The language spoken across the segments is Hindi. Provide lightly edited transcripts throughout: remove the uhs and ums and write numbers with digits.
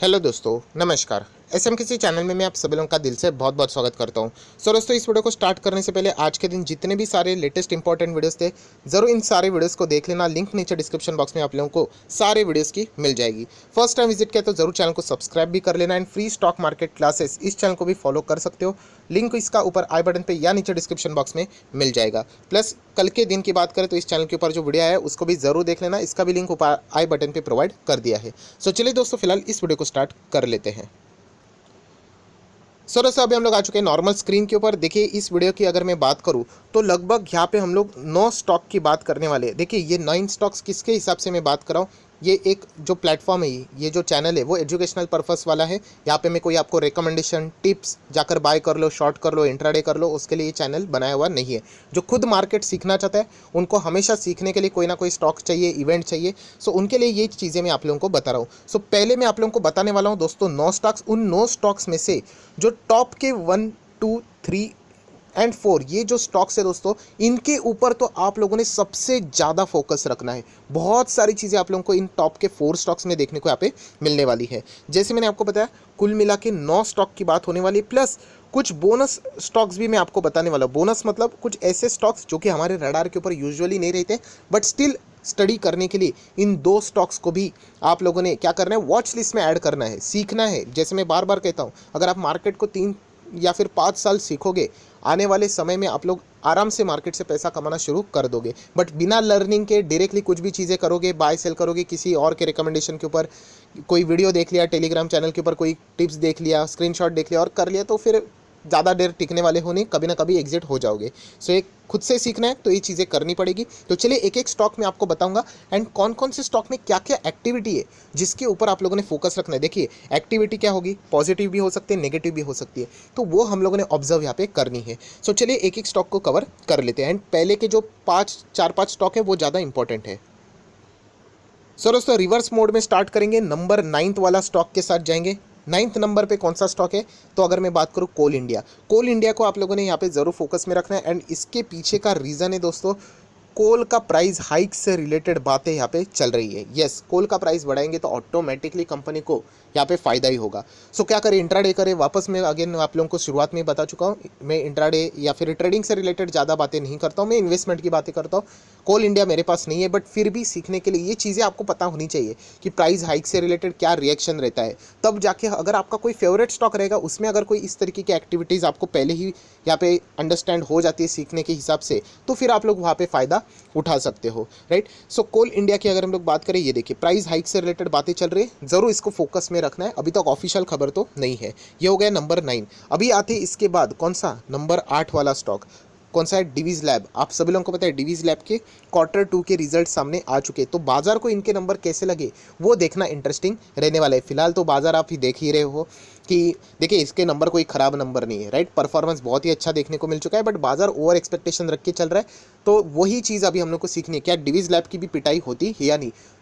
हेलो दोस्तों, नमस्कार। एसएम किसी चैनल में मैं आप सभी लोगों का दिल से बहुत बहुत स्वागत करता हूं। सो दोस्तों, इस वीडियो को स्टार्ट करने से पहले आज के दिन जितने भी सारे लेटेस्ट इंपॉर्टेंट वीडियोस थे, ज़रूर इन सारे वीडियोस को देख लेना। लिंक नीचे डिस्क्रिप्शन बॉक्स में आप लोगों को सारे वीडियोस की मिल जाएगी। फर्स्ट टाइम विजिट किया तो जरूर चैनल को सब्सक्राइब भी कर लेना। And free stock market classes इस चैनल को भी फॉलो कर सकते हो। लिंक इसका ऊपर आई बटन पर या नीचे डिस्क्रिप्शन बॉक्स में मिल जाएगा। प्लस कल के दिन की बात करें तो इस चैनल के ऊपर जो वीडियो है उसको भी जरूर देख लेना। इसका भी लिंक ऊपर आई बटन पर प्रोवाइड कर दिया है। सो चलिए दोस्तों, फिलहाल इस वीडियो को स्टार्ट कर लेते हैं। सो दोस्तों, अभी हम लोग आ चुके हैं नॉर्मल स्क्रीन के ऊपर। देखिए, इस वीडियो की अगर मैं बात करूं तो लगभग यहाँ पे हम लोग 9 स्टॉक की बात करने वाले हैं। देखिए, ये 9 स्टॉक्स किसके हिसाब से मैं बात कर रहा हूँ। ये एक जो प्लेटफॉर्म है, ये जो चैनल है वो एजुकेशनल पर्पस वाला है। यहाँ पे मैं कोई आपको रिकमेंडेशन टिप्स जाकर बाय कर लो, शॉर्ट कर लो, इंट्राडे कर लो, उसके लिए ये चैनल बनाया हुआ नहीं है। जो खुद मार्केट सीखना चाहता है उनको हमेशा सीखने के लिए कोई ना कोई स्टॉक चाहिए, इवेंट चाहिए। सो उनके लिए ये चीज़ें मैं आप लोगों को बता रहा हूँ। सो पहले मैं आप लोगों को बताने वाला हूँ दोस्तों 9 स्टॉक्स। उन 9 स्टॉक्स में से जो टॉप के 1, 2, 3 एंड 4 ये जो स्टॉक्स है दोस्तों, इनके ऊपर तो आप लोगों ने सबसे ज़्यादा फोकस रखना है। बहुत सारी चीज़ें आप लोगों को इन टॉप के 4 स्टॉक्स में देखने को यहाँ पे मिलने वाली है। जैसे मैंने आपको बताया, कुल मिला के 9 स्टॉक की बात होने वाली है। प्लस कुछ बोनस स्टॉक्स भी मैं आपको बताने वाला हूँ। बोनस मतलब कुछ ऐसे स्टॉक्स जो कि हमारे रडार के ऊपर यूजुअली नहीं रहते, बट स्टिल स्टडी करने के लिए इन 2 स्टॉक्स को भी आप लोगों ने क्या करना है, वॉच लिस्ट में ऐड करना है, सीखना है। जैसे मैं बार बार कहता हूँ, अगर आप मार्केट को 3 या फिर 5 साल सीखोगे, आने वाले समय में आप लोग आराम से मार्केट से पैसा कमाना शुरू कर दोगे। बट बिना लर्निंग के डायरेक्टली कुछ भी चीज़ें करोगे, बाय सेल करोगे किसी और के रिकमेंडेशन के ऊपर, कोई वीडियो देख लिया टेलीग्राम चैनल के ऊपर, कोई टिप्स देख लिया, स्क्रीनशॉट देख लिया और कर लिया, तो फिर ज़्यादा देर टिकने वाले हो नहीं, कभी ना कभी एग्जिट हो जाओगे। सो एक खुद से सीखना है तो ये चीज़ें करनी पड़ेगी। तो चलिए एक एक स्टॉक में आपको बताऊंगा एंड कौन कौन से स्टॉक में क्या क्या एक्टिविटी है जिसके ऊपर आप लोगों ने फोकस रखना है। देखिए, एक्टिविटी क्या होगी, पॉजिटिव भी हो सकती है, नेगेटिव भी हो सकती है, तो वो हम लोगों ने ऑब्जर्व यहाँ पे करनी है। सो चलिए एक एक स्टॉक को कवर कर लेते हैं। एंड पहले के जो 4-5 स्टॉक है वो ज़्यादा इंपॉर्टेंट है। सो दोस्तों, रिवर्स मोड में स्टार्ट करेंगे। नंबर 9 वाला स्टॉक के साथ जाएंगे। 9 नंबर पे कौन सा स्टॉक है, तो अगर मैं बात करूँ कोल इंडिया। कोल इंडिया को आप लोगों ने यहाँ पे ज़रूर फोकस में रखना है। एंड इसके पीछे का रीज़न है दोस्तों, कोल का प्राइस हाइक से रिलेटेड बातें यहाँ पे चल रही है। यस, कोल का प्राइस बढ़ाएंगे तो ऑटोमेटिकली कंपनी को यहाँ पे फ़ायदा ही होगा। सो क्या करें, इंट्राडे करें। वापस मैं अगेन आप लोगों को शुरुआत में बता चुका हूँ, मैं इंट्राडे या फिर ट्रेडिंग से रिलेटेड ज़्यादा बातें नहीं करता हूँ, मैं इन्वेस्टमेंट की बातें करता हूँ। कोल इंडिया मेरे पास नहीं है, बट फिर भी सीखने के लिए ये चीज़ें आपको पता होनी चाहिए कि प्राइस हाइक से रिलेटेड क्या रिएक्शन रहता है। तब जाके अगर आपका कोई फेवरेट स्टॉक रहेगा, उसमें अगर कोई इस तरीके की एक्टिविटीज़ आपको पहले ही यहाँ पे अंडरस्टैंड हो जाती है सीखने के हिसाब से, तो फिर आप लोग वहाँ पे फ़ायदा उठा सकते हो, राइट। सो कोल इंडिया की अगर हम लोग बात करें, ये देखिए प्राइस हाइक से रिलेटेड बातें चल रही है, ज़रूर इसको फोकस में रखना है। अभी तक ऑफिशियल खबर तो नहीं है। ये हो गया नंबर 9। अभी आते इसके बाद कौन सा, नंबर 8 वाला स्टॉक कौन सा है, डिवीज़ लैब। आप सभी लोगों को पता है डिवीज़ लैब के Q2 के रिजल्ट सामने आ चुके, तो बाजार को इनके नंबर कैसे लगे वो देखना इंटरेस्टिंग रहने वाला है। फिलहाल तो बाजार आप ही देख ही रहे हो कि देखिए इसके नंबर कोई ख़राब नंबर नहीं है, राइट। परफॉर्मेंस बहुत ही अच्छा देखने को मिल चुका है, बट बाजार ओवर एक्सपेक्टेशन रख के चल रहा है। तो वही चीज़ अभी हम लोग को सीखनी है, क्या डिवीज़ लैब की भी पिटाई होती है या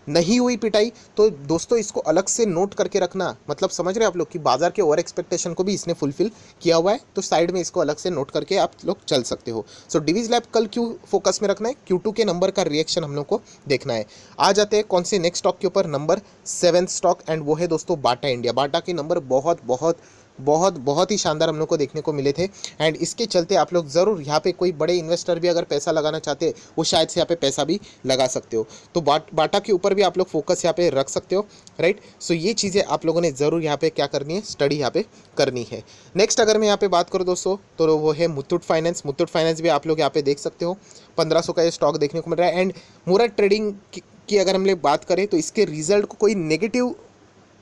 नहीं हुई पिटाई। तो दोस्तों, इसको अलग से नोट करके रखना, मतलब समझ रहे हैं आप लोग कि बाजार के ओवर एक्सपेक्टेशन को भी इसने फुलफिल किया हुआ है। तो साइड में इसको अलग से नोट करके आप लोग चल सकते हो। सो डिवीज़ लैब कल क्यों फोकस में रखना है, Q2 के नंबर का रिएक्शन हम लोग को देखना है। आ जाते हैं कौन से नेक्स्ट स्टॉक के ऊपर, नंबर 7 स्टॉक, एंड वो है दोस्तों बाटा इंडिया। बाटा के नंबर बहुत बहुत बहुत बहुत ही शानदार हम लोग को देखने को मिले थे। एंड इसके चलते आप लोग ज़रूर यहाँ पे कोई बड़े इन्वेस्टर भी अगर पैसा लगाना चाहते हैं, वो शायद से यहाँ पे पैसा भी लगा सकते हो। तो बाटा के ऊपर भी आप लोग फोकस यहाँ पे रख सकते हो, राइट। सो ये चीज़ें आप लोगों ने ज़रूर यहाँ पे क्या करनी है, स्टडी यहाँ पे करनी है। नेक्स्ट अगर मैं यहाँ पे बात करूँ दोस्तों, तो वो है मुथूट फाइनेंस। मुथूट फाइनेंस भी आप लोग यहाँ पे देख सकते हो, 1500 का ये स्टॉक देखने को मिल रहा है। एंड मूरत ट्रेडिंग की अगर हम लोग बात करें तो इसके रिजल्ट को कोई नेगेटिव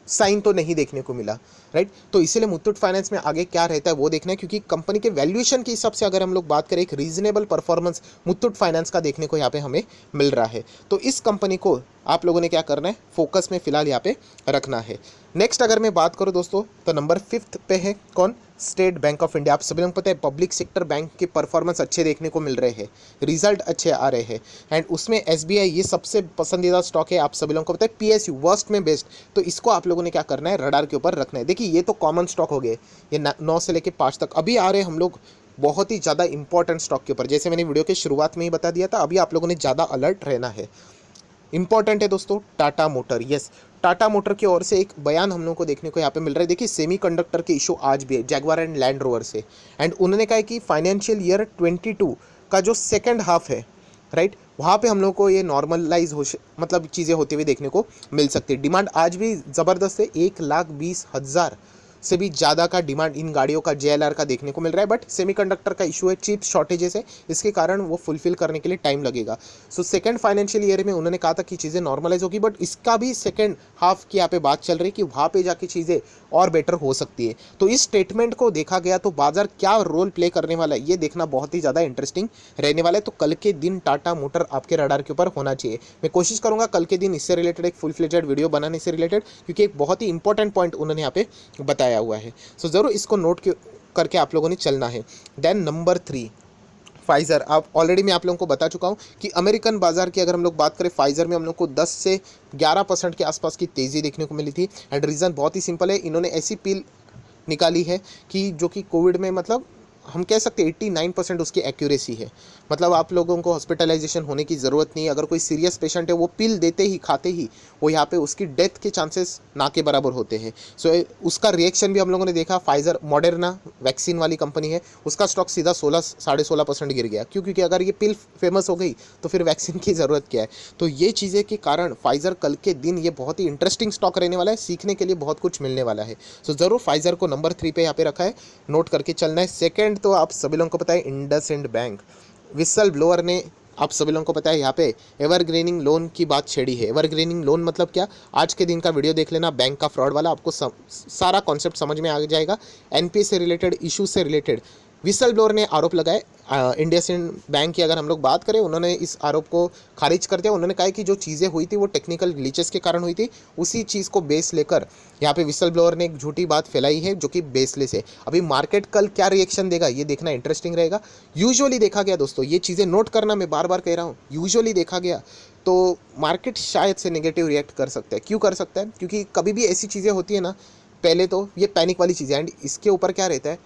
साइन तो नहीं देखने को मिला, राइट। तो इसीलिए मुथूट फाइनेंस में आगे क्या रहता है वो देखना है, क्योंकि कंपनी के वैल्यूएशन के हिसाब से अगर हम लोग बात करें, एक रीजनेबल परफॉर्मेंस मुथूट फाइनेंस का देखने को यहाँ पे हमें मिल रहा है। तो इस कंपनी को आप लोगों ने क्या करना है, फोकस में फिलहाल यहाँ पे रखना है। नेक्स्ट अगर मैं बात करूँ दोस्तों, तो नंबर 5 पे है कौन, स्टेट बैंक ऑफ इंडिया। आप सभी लोगों को पता है पब्लिक सेक्टर बैंक के परफॉर्मेंस अच्छे देखने को मिल रहे हैं, रिजल्ट अच्छे आ रहे हैं। एंड उसमें एसबीआई ये सबसे पसंदीदा स्टॉक है। आप सभी लोगों को पता है पीएसयू वर्स्ट में बेस्ट। तो इसको आप लोगों ने क्या करना है, रडार के ऊपर रखना है। देखिए ये तो कॉमन स्टॉक हो गए, ये 9 से लेकर 5 तक। अभी आ रहे हम लोग बहुत ही ज़्यादा इंपॉर्टेंट स्टॉक के ऊपर, जैसे मैंने वीडियो के शुरुआत में ही बता दिया था। अभी आप लोगों ने ज़्यादा अलर्ट रहना है। इंपॉर्टेंट है दोस्तों, Tata motor. Yes, Tata motor की ओर से एक बयान हम लोगों को देखने को यहाँ पे मिल रहा है। देखिए सेमीकंडक्टर के इशू आज भी है जैगवार एंड लैंड रोवर से, एंड उन्होंने कहा है कि फाइनेंशियल ईयर 22 का जो सेकंड हाफ है, राइट, वहाँ पे हम लोग को ये नॉर्मलाइज मतलब चीज़ें होती हुई देखने को मिल सकती है। डिमांड आज भी ज़बरदस्त है, 1,20,000 से भी ज़्यादा का डिमांड इन गाड़ियों का JLR का देखने को मिल रहा है। बट सेमीकंडक्टर का इशू है, चिप शॉर्टेजेस है, इसके कारण वो फुलफिल करने के लिए टाइम लगेगा। सो सेकंड फाइनेंशियल ईयर में उन्होंने कहा था कि चीज़ें नॉर्मलाइज होगी, बट इसका भी सेकंड हाफ की यहाँ पे बात चल रही है कि वहाँ पे जाके चीज़ें और बेटर हो सकती है। तो इस स्टेटमेंट को देखा गया तो बाजार क्या रोल प्ले करने वाला है ये देखना बहुत ही ज़्यादा इंटरेस्टिंग रहने वाला है। तो कल के दिन टाटा मोटर आपके रडार के ऊपर होना चाहिए। मैं कोशिश करूँगा कल के दिन इससे रिलेटेड एक फुल फ्लेजेड वीडियो बनाने से रिलेटेड, क्योंकि एक बहुत ही इंपॉर्टेंट पॉइंट उन्होंने यहाँ पे बताया हुआ है। सो ज़रूर इसको नोट करके आप लोगों ने चलना है। Then number 3, Pfizer. आप ऑलरेडी मैं आप लोगों को बता चुका हूँ कि अमेरिकन बाजार की अगर हम लोग बात करें, फाइज़र में हम लोग को 10 से 11% के आसपास की तेज़ी देखने को मिली थी। एंड रीज़न बहुत ही सिंपल है, इन्होंने ऐसी पील निकाली है कि जो कि कोविड में मतलब हम कह सकते हैं 89% उसकी एक्यूरेसी है। मतलब आप लोगों को हॉस्पिटलाइजेशन होने की ज़रूरत नहीं है। अगर कोई सीरियस पेशेंट है, वो पिल देते ही खाते ही वो यहाँ पे उसकी डेथ के चांसेस ना के बराबर होते हैं। सो उसका रिएक्शन भी हम लोगों ने देखा। फाइज़र मॉडर्ना वैक्सीन वाली कंपनी है, उसका स्टॉक सीधा 16-16.5% गिर गया। क्यों? क्योंकि अगर ये पिल फेमस हो गई तो फिर वैक्सीन की ज़रूरत क्या है। तो ये चीज़ें के कारण फाइज़र कल के दिन ये बहुत ही इंटरेस्टिंग स्टॉक रहने वाला है, सीखने के लिए बहुत कुछ मिलने वाला है। सो ज़रूर फाइज़र को नंबर 3 पे यहाँ पे रखा है, नोट करके चलना है। सेकेंड तो आप सभी लोगों को पता है, इंडसइंड बैंक। विसल ब्लोअर ने आप सभी लोगों को पता है यहाँ पे एवरग्रीनिंग लोन की बात छेड़ी है। एवरग्रीनिंग लोन मतलब क्या, आज के दिन का वीडियो देख लेना बैंक का फ्रॉड वाला, आपको सारा कॉन्सेप्ट समझ में आ जाएगा। NPA से रिलेटेड, इशू से रिलेटेड विसल ब्लोअर ने आरोप लगाए। इंडसइंड बैंक की अगर हम लोग बात करें, उन्होंने इस आरोप को खारिज कर दिया। उन्होंने कहा कि जो चीज़ें हुई थी वो टेक्निकल ग्लिचेस के कारण हुई थी। उसी चीज़ को बेस लेकर यहाँ पे विसल ब्लोअर ने एक झूठी बात फैलाई है जो कि बेसलेस है। अभी मार्केट कल क्या रिएक्शन देगा ये देखना इंटरेस्टिंग रहेगा। यूजुअली देखा गया दोस्तों, ये चीज़ें नोट करना, मैं बार बार कह रहा हूँ, यूजुअली देखा गया तो मार्केट शायद से नेगेटिव रिएक्ट कर सकता है। क्यों कर सकता है? क्योंकि कभी भी ऐसी चीज़ें होती है ना, पहले तो ये पैनिक वाली चीज़ है, एंड इसके ऊपर क्या रहता है,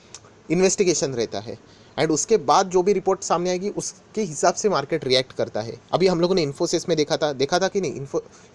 इन्वेस्टिगेशन रहता है, एंड उसके बाद जो भी रिपोर्ट सामने आएगी उसके हिसाब से मार्केट रिएक्ट करता है। अभी हम लोगों ने इन्फोसिस में देखा था कि नहीं,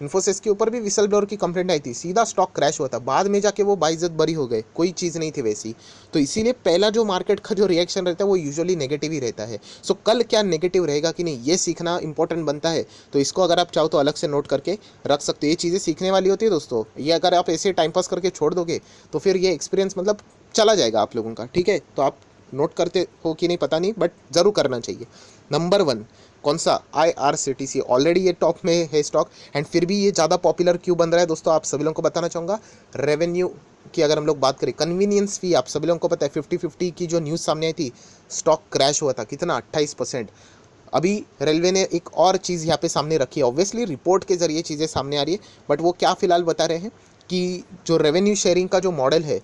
इन्फोसिस के ऊपर भी विसल ब्लोअर की कंप्लेंट आई थी, सीधा स्टॉक क्रैश हुआ था, बाद में जाके वो बाइज्जत बरी हो गए, कोई चीज़ नहीं थी वैसी। तो इसीलिए पहला जो मार्केट का जो रिएक्शन रहता है वो यूजुअली नेगेटिव ही रहता है। सो कल क्या नेगेटिव रहेगा कि नहीं, ये सीखना इंपॉर्टेंट बनता है। तो इसको अगर आप चाहो तो अलग से नोट करके रख सकते हो। ये चीज़ें सीखने वाली होती है दोस्तों। ये अगर आप ऐसे टाइम पास करके छोड़ दोगे तो फिर ये एक्सपीरियंस मतलब चला जाएगा आप लोगों का, ठीक है। तो आप नोट करते हो कि नहीं पता नहीं, बट ज़रूर करना चाहिए। नंबर 1 कौन सा? IRCTC। ऑलरेडी ये टॉप में है स्टॉक, एंड फिर भी ये ज़्यादा पॉपुलर क्यों बन रहा है दोस्तों, आप सभी लोगों को बताना चाहूँगा। रेवेन्यू की अगर हम लोग बात करें, कन्वीनियंस फी, आप सभी लोगों को पता है 50-50 की जो न्यूज़ सामने आई थी, स्टॉक क्रैश हुआ था कितना, 28%। अभी रेलवे ने एक और चीज़ यहाँ पे सामने रखी है, ऑब्वियसली रिपोर्ट के जरिए चीज़ें सामने आ रही है, बट वो क्या फ़िलहाल बता रहे हैं कि जो रेवेन्यू शेयरिंग का जो मॉडल है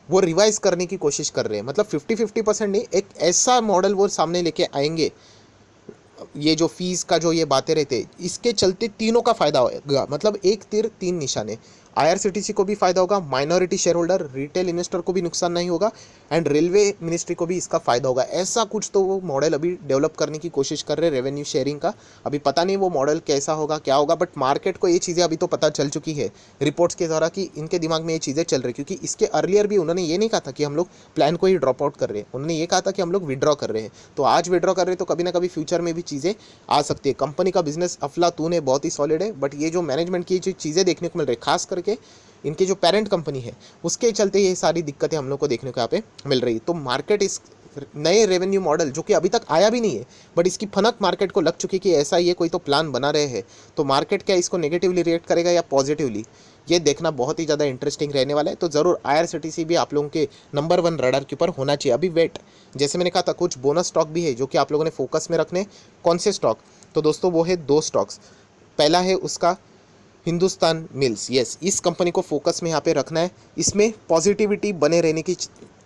वो रिवाइज करने की कोशिश कर रहे हैं। मतलब 50-50% नहीं, एक ऐसा मॉडल वो सामने लेके आएंगे। ये जो फीस का जो ये बातें रहते, इसके चलते तीनों का फायदा होगा। मतलब एक तीर तीन निशाने, IRCTC को भी फायदा होगा, minority share holder, retail investor को भी नुकसान नहीं होगा, एंड रेलवे मिनिस्ट्री को भी इसका फायदा होगा। ऐसा कुछ तो वो मॉडल अभी डेवलप करने की कोशिश कर रहे हैं रेवेन्यू शेयरिंग का। अभी पता नहीं वो मॉडल कैसा होगा, क्या होगा, बट मार्केट को ये चीज़ें अभी तो पता चल चुकी है रिपोर्ट्स के द्वारा कि इनके दिमाग में ये चीज़ें चल रही। क्योंकि इसके अर्लियर भी उन्होंने ये नहीं कहा था कि हम लोग प्लान को ही ड्रॉप आउट कर रहे हैं, उन्होंने ये कहा था कि हम लोग विड्रॉ कर रहे हैं। तो आज विड्रॉ कर रहे हैं तो कभी ना कभी फ्यूचर में भी चीज़ें आ सकती है। कंपनी का बिजनेस अफलातून है, बहुत ही सॉलिड है, बट ये जो मैनेजमेंट की जो चीज़ें देखने को मिल रही है, खास करके इनके जो पेरेंट कंपनी है उसके चलते ये सारी दिक्कतें हम लोग को देखने को यहाँ पे मिल रही। तो मार्केट इस नए रेवेन्यू मॉडल जो कि अभी तक आया भी नहीं है, बट इसकी फनक मार्केट को लग चुकी है कि ऐसा ये कोई तो प्लान बना रहे हैं, तो मार्केट क्या इसको नेगेटिवली रिएक्ट करेगा या पॉजिटिवली, ये देखना बहुत ही ज़्यादा इंटरेस्टिंग रहने वाला है। तो ज़रूर IRCTC भी आप लोगों के नंबर 1 रडार के ऊपर होना चाहिए। अभी वेट, जैसे मैंने कहा था, कुछ बोनस स्टॉक भी है जो कि आप लोगों ने फोकस में रखने। कौन से स्टॉक? तो दोस्तों वो है 2 स्टॉक्स। पहला है उसका हिंदुस्तान मिल्स। यस, इस कंपनी को फोकस में यहाँ पे रखना है। इसमें पॉजिटिविटी बने रहने की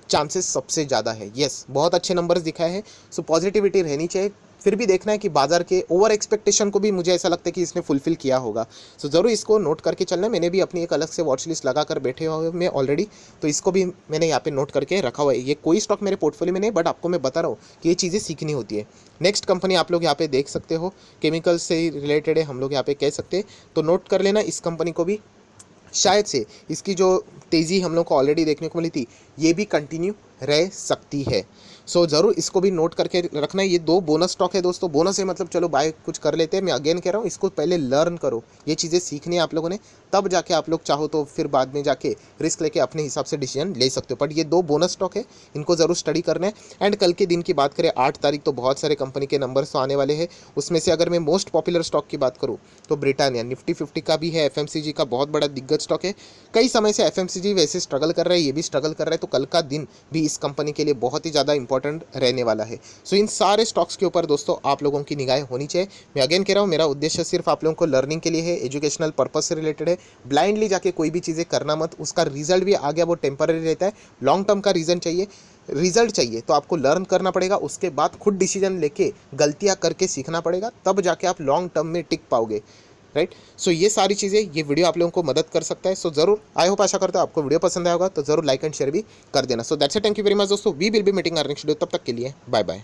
चांसेस सबसे ज़्यादा है। यस, बहुत अच्छे नंबर्स दिखाए हैं, सो पॉजिटिविटी रहनी चाहिए। फिर भी देखना है कि बाजार के ओवर एक्सपेक्टेशन को भी मुझे ऐसा लगता है कि इसने फुलफिल किया होगा। सो ज़रूर इसको नोट करके चलना है। मैंने भी अपनी एक अलग से वॉच लिस्ट लगा कर बैठे हुए मैं ऑलरेडी, तो इसको भी मैंने यहाँ पे नोट करके रखा हुआ है। ये कोई स्टॉक मेरे पोर्टफोलियो में नहीं, बट आपको मैं बता रहा हूँ कि ये चीज़ें सीखनी होती है। नेक्स्ट कंपनी आप लोग यहाँ पे देख सकते हो, केमिकल से रिलेटेड है, हम लोग यहाँ पे कह सकते हैं, तो नोट कर लेना इस कंपनी को भी। शायद से इसकी जो तेज़ी हम लोग को ऑलरेडी देखने को मिली थी, ये भी कंटिन्यू रह सकती है। सो ज़रूर इसको भी नोट करके रखना है। ये 2 बोनस स्टॉक है दोस्तों। बोनस है मतलब चलो बाय कुछ कर लेते हैं, मैं अगेन कह रहा हूँ इसको पहले लर्न करो, ये चीज़ें सीखनी है आप लोगों ने, तब जाके आप लोग चाहो तो फिर बाद में जाके रिस्क लेके अपने हिसाब से डिसीजन ले सकते हो। बट ये 2 बोनस स्टॉक है, इनको ज़रूर स्टडी करना है। एंड कल के दिन की बात करें 8 तारीख, तो बहुत सारे कंपनी के नंबर्स तो आने वाले हैं। उसमें से अगर मैं मोस्ट पॉपुलर स्टॉक की बात करूँ तो ब्रिटानिया निफ्टी 50 का भी है, एफएमसीजी का बहुत बड़ा दिग्गज स्टॉक है। कई समय से एफएमसीजी वैसे स्ट्रगल कर रहा है, ये भी स्ट्रगल कर रहा है, तो कल का दिन भी इस कंपनी के लिए बहुत ही ज़्यादा इंपॉर्टेंट रहने वाला है। सो इन सारे स्टॉक्स के ऊपर दोस्तों आप लोगों की निगाहें होनी चाहिए। मैं अगेन कह रहा हूँ, मेरा उद्देश्य सिर्फ आप लोगों को लर्निंग के लिए है, एजुकेशनल पर्पज से रिलेटेड है। ब्लाइंडली जाके कोई भी चीज़ें करना मत, उसका रिजल्ट भी आ गया वो टेम्पररी रहता है, लॉन्ग टर्म का रिजल्ट चाहिए तो आपको लर्न करना पड़ेगा, उसके बाद खुद डिसीजन लेके गलतियां करके सीखना पड़ेगा, तब जाके आप लॉन्ग टर्म में टिक पाओगे। राइट। सो ये सारी चीज़ें, ये वीडियो आप लोगों को मदद कर सकता है। सो जरूर आई होप, आशा करता हूँ आपको वीडियो पसंद आया होगा, तो जरूर लाइक एंड शेयर भी कर देना। So that's it, thank you very much दोस्तों। We will be meeting our next video, तब तक के लिए बाय बाय।